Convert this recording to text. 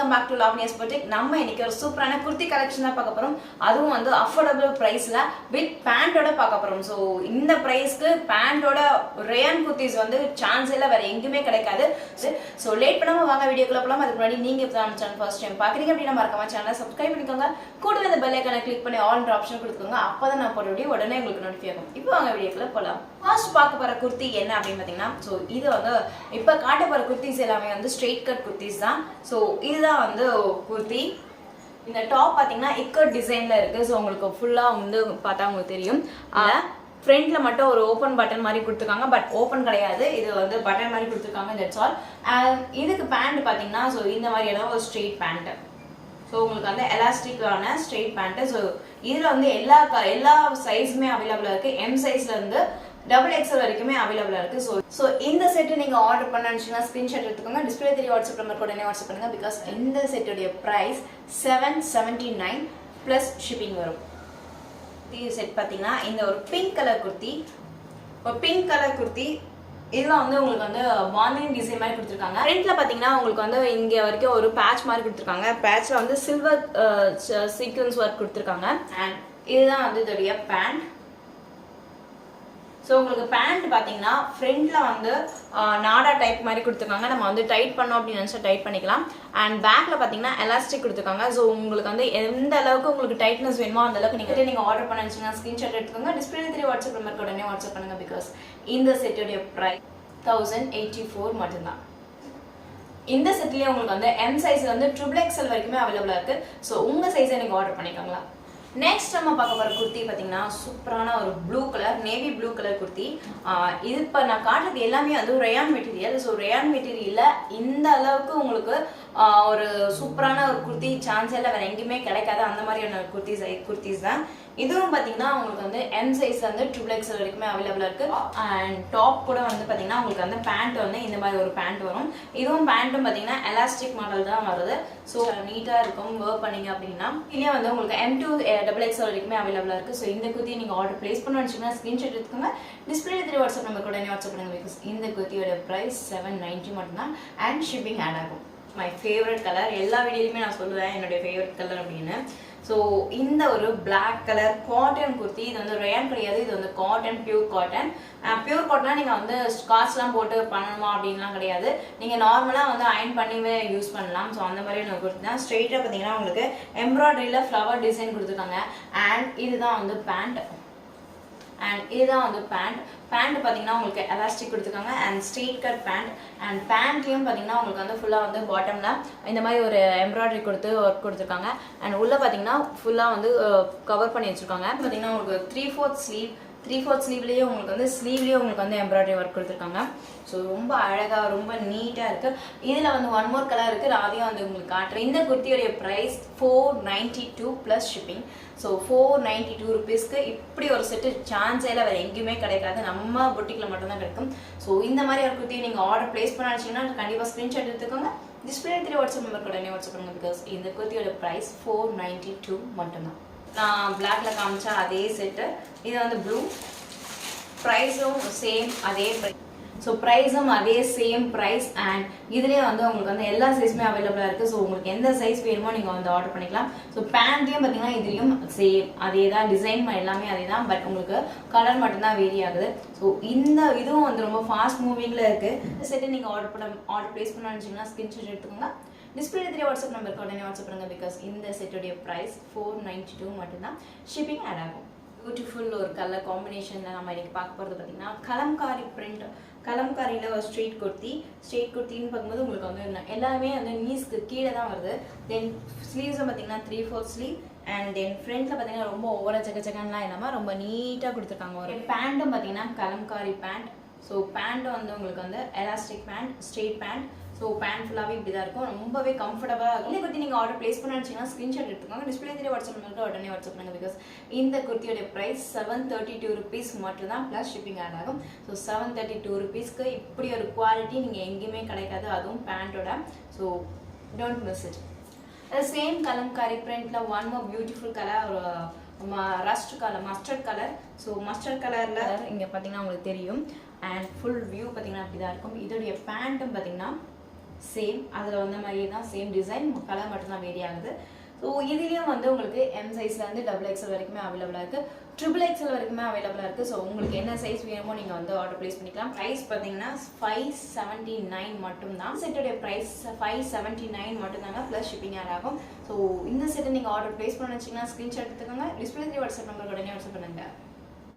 Welcome back to லாவண்யாஸ் boutique. நம்ம இன்னைக்கு ஒரு சூப்பரான குர்த்தி கலெக்ஷன் தான் பார்க்க போறோம். அதுவும் வந்து அஃபோர்டபிள் பிரைஸ்ல வித் பேண்டோட பார்க்க போறோம். சோ இந்த பிரைஸ்க்கு பேண்டோட ரேயான் குர்த்திஸ் வந்து சான்ஸ் இல்ல, வேற எங்கயுமே கிடைக்காது. சோ லேட் பண்ணாம வாங்க வீடியோக்குள்ள போலாம். அதுக்கு முன்னாடி நீங்க இப்ப நம்ம சேனல் ஃபர்ஸ்ட் டைம் பாக்குறீங்க அப்படினா மறக்காம சேனலை சப்ஸ்கிரைப் பண்ணிக்கோங்க. கூடவே அந்த பெல் ஐகானை கிளிக் பண்ணி ஆல் ஆப்ஷன் கொடுத்துக்கோங்க. அப்பதான் நான் போற வீடியோ உடனே உங்களுக்கு நோட்டிஃபை ஆகும். இப்போ வாங்க வீடியோக்குள்ள போலாம். ஃபர்ஸ்ட் பார்க்க போற குர்த்தி என்ன அப்படின்னு பாத்தீங்கன்னா, சோ இது வந்து இப்ப காட்ட போற குர்த்திஸ் எல்லாமே வந்து ஸ்ட்ரெயிட் கட் குர்த்திஸ் தான். சோ இதுதான் வந்து குர்த்தி. இந்த டாப் பாத்தீங்கன்னா இக்கட் டிசைன்ல இருக்கு. சோ உங்களுக்கு ஃபுல்லா வந்து பார்த்தா உங்களுக்கு தெரியும். ஃப்ரண்ட்ல மட்டும் ஒரு ஓப்பன் பட்டன் மாதிரி கொடுத்துருக்காங்க, பட் ஓப்பன் கிடையாது, இது வந்து பட்டன் மாதிரி கொடுத்துருக்காங்க. That's all. அண்ட் இதுக்கு பேண்ட் பாத்தீங்கன்னா ஸோ இந்த மாதிரியான ஒரு ஸ்ட்ரெயிட் பேண்ட். ஸோ உங்களுக்கு வந்து எலாஸ்டிக்கான ஸ்ட்ரெயிட் பேண்ட். ஸோ இதில் வந்து எல்லா சைஸுமே அவைலபிளாக இருக்குது. எம் சைஸ்ல இருந்து டபுள் எக்ஸ்எல் வரைக்குமே அவைலபிளாக இருக்குது. ஸோ இந்த செட்டு நீங்கள் ஆர்டர் பண்ணணுச்சுன்னா ஸ்க்ரீன்ஷாட் எடுத்துக்கோங்க. டிஸ்பிளே தெரிய வாட்ஸ்அப் நம்பர் உடனே வாட்ஸ்அப் பண்ணுங்க. பிகாஸ் இந்த செட்டுடைய ப்ரைஸ் 779 ப்ளஸ் ஷிப்பிங் வரும். செட் பார்த்தீங்கன்னா இந்த ஒரு பிங்க் கலர் குர்த்தி, இதில் வந்து உங்களுக்கு வந்து பாந்திங் டிசைன் மாதிரி கொடுத்துருக்காங்க. ஃப்ரண்ட்ல பார்த்தீங்கன்னா உங்களுக்கு வந்து இங்கே வரைக்கும் ஒரு பேட்ச் மாதிரி கொடுத்துருக்காங்க. பேட்ச்ல வந்து சில்வர் சீக்வன்ஸ் ஒர்க் கொடுத்துருக்காங்க. அண்ட் இதுதான் வந்து இதோடைய பேண்ட். ஸோ உங்களுக்கு பேண்ட் பார்த்தீங்கன்னா ஃப்ரண்ட்ல வந்து நாடா டைப் மாதிரி கொடுத்துருக்காங்க. நம்ம வந்து டைட் பண்ணோம் அப்படின்னு நினச்சா டைட் பண்ணிக்கலாம். அண்ட் பேக்ல பார்த்தீங்கன்னா எலாஸ்டிக் கொடுத்துருக்காங்க. ஸோ உங்களுக்கு வந்து எந்த அளவுக்கு உங்களுக்கு டைட்னஸ் வேணுமோ அந்த அளவுக்கு நீங்கள் ஆர்டர் பண்ண நினச்சிங்கன்னா ஸ்க்ரீன்ஷாட் எடுத்துக்கோங்க. டிஸ்பிளே தெரிய வாட்ஸ்அப் நம்பருக்கு உடனே வாட்ஸ்அப் பண்ணுங்க. பிகாஸ் இந்த செட்டுடைய ப்ரைஸ் 1084 மட்டும்தான். இந்த செட்லேயே உங்களுக்கு வந்து எம் சைஸ்ல வந்து ட்ரிபிள் எக்ஸ்எல் வரைக்குமே அவைலபிளாக இருக்கு. ஸோ உங்க சைஸை நீங்கள் ஆர்டர் பண்ணிக்கோங்களா. நெக்ஸ்ட் நம்ம பார்க்க போகிற குர்த்தி பார்த்தீங்கன்னா சூப்பரான ஒரு blue colour, navy blue colour kurti. இது இப்போ நான் காட்டுறது எல்லாமே வந்து ரயான் மெட்டீரியல். ஸோ ரயான் மெட்டீரியலில் இந்த அளவுக்கு உங்களுக்கு ஒரு சூப்பரான ஒரு குர்த்தி சான்ஸ் எல்லாம் வேறு எங்கேயுமே கிடைக்காது. அந்த மாதிரியான குர்த்திஸ் தான். இதுவும் பார்த்தீங்கன்னா உங்களுக்கு வந்து எம் சைஸ்ல வந்து ட்ரிபிள் எக்ஸ்எல் வரைக்குமே அவைலபிளாக இருக்கு. அண்ட் டாப் கூட வந்து பார்த்தீங்கன்னா உங்களுக்கு வந்து பேண்ட் வந்து இந்த மாதிரி ஒரு பேண்ட் வரும். இதுவும் பேண்ட்டும் பார்த்தீங்கன்னா எலாஸ்டிக் மாடல் தான் வருது. ஸோ நீட்டாக இருக்கும் வேர் பண்ணீங்க அப்படின்னா. இதுலேயே வந்து உங்களுக்கு M2 டபுள் எக்ஸ்எல் வரைக்குமே அவைலபிளாக இருக்கு. ஸோ இந்த குர்த்தியை நீங்கள் ஆர்டர் பிளேஸ் பண்ண வச்சுக்கோங்க. ஸ்க்ரீன்ஷாட் எடுத்துக்கோங்க. டிஸ்பிளே தெரிய வாட்ஸ்அப் நம்பர் உடனே வாட்ஸ்அப் பண்ணுங்க. பிகாஸ் இந்த குர்த்தியோட ப்ரைஸ் 790 மட்டும்தான். அண்ட் ஷிப்பிங் ஆட் ஆகும். மை ஃபேவரட் கலர், எல்லா வீடியோலையுமே நான் சொல்லுவேன் என்னுடைய ஃபேவரட் கலர் அப்படின்னு. ஸோ இந்த ஒரு பிளாக் கலர் காட்டன் குர்த்தி. இது வந்து ரயான் கிடையாது, இது வந்து காட்டன், பியூர் காட்டன். பியூர் காட்டனா நீங்கள் வந்து ஸ்காட்ச்லாம் போட்டு பண்ணணுமா அப்படின்லாம் கிடையாது. நீங்கள் நார்மலாக வந்து அயன் பண்ணிவே யூஸ் பண்ணலாம். ஸோ அந்த மாதிரியான குர்த்தி தான். ஸ்ட்ரெயிட்டாக பார்த்தீங்கன்னா உங்களுக்கு எம்ப்ராய்டரியில் ஃப்ளவர் டிசைன் கொடுத்துருக்காங்க. அண்ட் இதுதான் வந்து பேண்ட். அண்ட் இதுதான் வந்து பேண்ட் பார்த்தீங்கன்னா உங்களுக்கு எலாஸ்டிக் கொடுத்துருக்காங்க. And straight cut pant. And பேண்ட்லேயும் பார்த்தீங்கன்னா உங்களுக்கு வந்து ஃபுல்லாக வந்து பாட்டமில் இந்த மாதிரி ஒரு எம்ப்ராய்டரி கொடுத்து ஒர்க் கொடுத்துருக்காங்க. அண்ட் உள்ளே பார்த்தீங்கன்னா ஃபுல்லாக வந்து கவர் பண்ணி வச்சுருக்காங்க. பார்த்தீங்கன்னா உங்களுக்கு 3/4 ஸ்லீவ்லேயே உங்களுக்கு வந்து உங்களுக்கு வந்து எம்ப்ராய்டரி ஒர்க் கொடுத்துருக்காங்க. ஸோ ரொம்ப அழகாக ரொம்ப நீட்டாக இருக்குது. இதில் வந்து ஒன் மோர் கலர் இருக்குது, அதையும் வந்து உங்களுக்கு காட்டுறேன். இந்த குர்த்தியோடைய ப்ரைஸ் 492 ப்ளஸ் ஷிப்பிங். ஸோ 492 ருபீஸ்க்கு இப்படி ஒரு செட்டு சான்ஸே இல்லை, வேறு எங்கேயுமே கிடைக்காது. நம்ம புட்டிக்கில் மட்டும்தான் கிடைக்கும். ஸோ இந்த மாதிரி ஒரு குர்த்தியை நீங்கள் ஆர்டர் பிளேஸ் பண்ண நினச்சிங்கன்னா கண்டிப்பாக ஸ்க்ரீன்ஷாட் எடுத்துக்கோங்க. டிஸ்பிளே தெரிய வாட்ஸ்அப் நம்பருக்கு உடனே வாட்ஸ்அப் பண்ணுங்க. பிகாஸ் இந்த குர்த்தியோட ப்ரைஸ் 492 மட்டும்தான். நான் பிளாக்ல காமிச்சா அதே செட்டு, இது வந்து ப்ளூ. ப்ரைஸும் சேம் அதே ப்ரைஸ். ஸோ ப்ரைஸும் அதே சேம் ப்ரைஸ். அண்ட் இதுலேயே வந்து உங்களுக்கு வந்து எல்லா சைஸுமே அவைலபிளாக இருக்குது. ஸோ உங்களுக்கு எந்த சைஸ் வேணுமோ நீங்கள் வந்து ஆர்டர் பண்ணிக்கலாம். ஸோ பேண்ட்லேயும் பார்த்தீங்கன்னா இதுலேயும் சேம் அதே தான், டிசைன் எல்லாமே அதே தான், பட் உங்களுக்கு கலர் மட்டும்தான் வேரி ஆகுது. ஸோ இதுவும் வந்து ரொம்ப ஃபாஸ்ட் மூவிங்கில் இருக்குது. இந்த செட்டு நீங்கள் ஆர்டர் பிளேஸ் பண்ண நினச்சிங்கன்னா ஸ்க்ரீன்ஷாட் எடுத்துக்கோங்க. டிஸ்பிளே தெரிய வாட்ஸ்அப் நம்பருக்கு உடனே வாட்ஸ்அப் பண்ணுங்க. பிகாஸ் இந்த செட்டுடைய ப்ரைஸ் 492 மட்டும்தான். ஷிப்பிங் ஆட் ஆகும். பியூட்டிஃபுல் ஒரு கலர் காம்பினேஷனில் நம்ம இன்னைக்கு பார்க்க போகிறது பார்த்தீங்கன்னா கலம்காரி பிரிண்ட். கலம்காரியில் ஒரு ஸ்ட்ரெயிட் குர்த்தின்னு பார்க்கும்போது உங்களுக்கு வந்து எல்லாமே வந்து நீஸ்க்கு கீழே தான் வருது. தென் ஸ்லீவ்ஸும் பார்த்தீங்கன்னா 3/4 ஸ்லீவ். அண்ட் தென் ஃப்ரண்ட்ல பார்த்தீங்கன்னா ரொம்ப ஓவரா ஜக்கன்லாம் இல்லாமல் ரொம்ப நீட்டாக கொடுத்துருக்காங்க. ஒரு பேண்ட்டும் பார்த்தீங்கன்னா கலம்காரி பேண்ட். ஸோ பேண்ட்டும் வந்து உங்களுக்கு வந்து elastic pant, straight pant. So pant ஃபுல்லாகவே இப்படி தான் இருக்கும், ரொம்பவே கம்ஃபர்டபுளாக இருக்கும். இந்த குர்த்தி நீங்கள் ஆர்டர் பிளேஸ் பண்ண நினச்சிங்கன்னா ஸ்க்ரீன்ஷாட் எடுத்துக்கோங்க. டிஸ்பிளே தெரிய வாட்ஸ்அப் நம்பருக்கு உடனே வாட்ஸ்அப் பண்ணுங்க. பிகாஸ் இந்த குர்த்தியோட ப்ரைஸ் 732 ருபீஸ் மட்டும் தான் ப்ளஸ் ஷிப்பிங் ஆட் ஆகும். ஸோ 732 ருபீஸ்க்கு இப்படி ஒரு குவாலிட்டி நீங்கள் எங்கேயுமே கிடைக்காது, அதுவும் பேண்ட்டோட. So don't miss it. அது சேம் கலம்காரி பிரிண்ட்ல ஒன் மோர் பியூட்டிஃபுல் கலர், ஒரு மஸ்டர்ட் கலர். ஸோ மஸ்டர்ட் கலரில் இங்கே பார்த்தீங்கன்னா உங்களுக்கு தெரியும். அண்ட் ஃபுல் வியூ பார்த்தீங்கன்னா அப்படி தான் இருக்கும். இதோடைய பேண்ட்டும் பார்த்தீங்கன்னா சேம் அதில் வந்த மாதிரியே தான், சேம் டிசைன், கலர் மட்டும்தான் வேரி ஆகுது. ஸோ இதுலேயும் வந்து உங்களுக்கு எம் சைஸ்லேருந்து XXL வரைக்குமே அவைலபிளாக இருக்குது, XXL வரைக்குமே அவைலபிளாக இருக்குது. ஸோ உங்களுக்கு என்ன சைஸ் வேணுமோ நீங்கள் வந்து ஆர்டர் ப்ளேஸ் பண்ணிக்கலாம். ப்ரைஸ் பார்த்தீங்கன்னா 579 மட்டும்தான். செட்டோடைய ப்ரைஸ் 579 மட்டும்தாங்க, ப்ளஸ் ஷிப்பிங் ஆட் ஆகும். ஸோ இந்த செட்டை நீங்கள் ஆர்டர் ப்ளேஸ் பண்ண வச்சிங்கன்னா ஸ்க்ரீன்ஷாட் எடுத்துக்கோங்க, டிஸ்பிளே வாட்ஸ்அப் நம்பர் உடனே வாட்ஸ்அப் பண்ணுங்கள்.